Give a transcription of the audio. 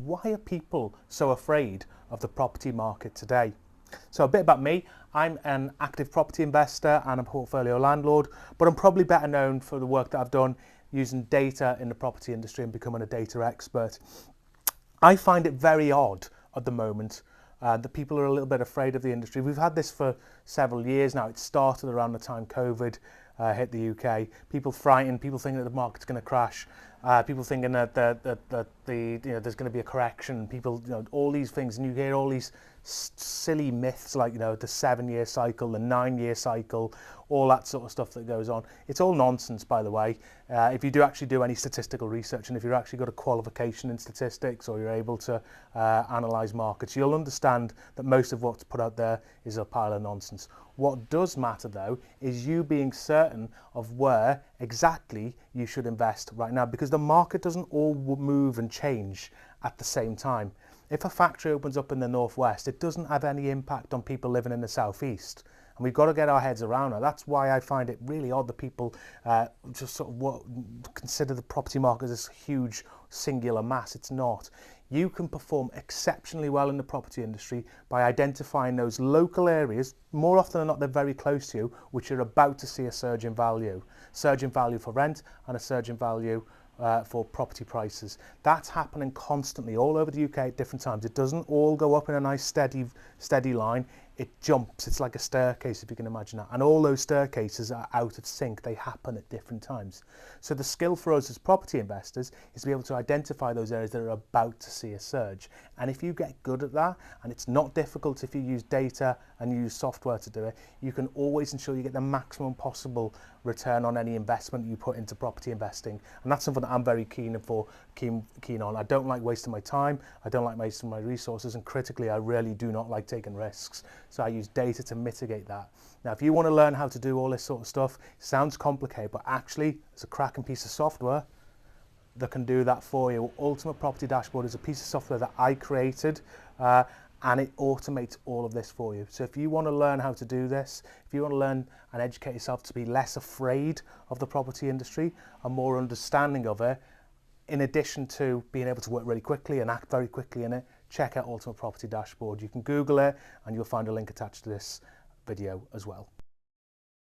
why are people so afraid of the property market today? So a bit about me. I'm an active property investor and a portfolio landlord, but I'm probably better known for the work that I've done using data in the property industry and becoming a data expert. I find it very odd at the moment that people are a little bit afraid of the industry. We've had this for several years now. It started around the time COVID hit the UK. People frightened, people thinking that the market's going to crash, people thinking that there's going to be a correction. People, all these things, and you hear all these silly myths like the 7-year cycle, the 9-year cycle, all that sort of stuff that goes on. It's all nonsense, by the way. If you do actually do any statistical research, and if you've actually got a qualification in statistics, or you're able to analyse markets, you'll understand that most of what's put out there is a pile of nonsense. What does matter, though, is you being certain of where exactly you should invest right now, because the market doesn't all move and change at the same time. If a factory opens up in the northwest, it doesn't have any impact on people living in the southeast. And we've got to get our heads around that. That's why I find it really odd that people just sort of consider the property market as this huge singular mass. It's not. You can perform exceptionally well in the property industry by identifying those local areas, more often than not they're very close to you, which are about to see a surge in value. Surge in value for rent and a surge in value for property prices. That's happening constantly all over the UK at different times. It doesn't all go up in a nice steady line. It jumps. It's like a staircase, if you can imagine that. And all those staircases are out of sync. They happen at different times. So the skill for us as property investors is to be able to identify those areas that are about to see a surge. And if you get good at that, and it's not difficult if you use data and use software to do it, you can always ensure you get the maximum possible return on any investment you put into property investing. And that's something that I'm very keen on. I don't like wasting my time. I don't like wasting my resources. And critically, I really do not like taking risks. So I use data to mitigate that. Now, if you want to learn how to do all this sort of stuff, it sounds complicated, but actually, it's a cracking piece of software that can do that for you. Ultimate Property Dashboard is a piece of software that I created, and it automates all of this for you. So if you want to learn how to do this, if you want to learn and educate yourself to be less afraid of the property industry and more understanding of it, in addition to being able to work really quickly and act very quickly in it, check out Ultimate Property Dashboard. You can Google it and you'll find a link attached to this video as well.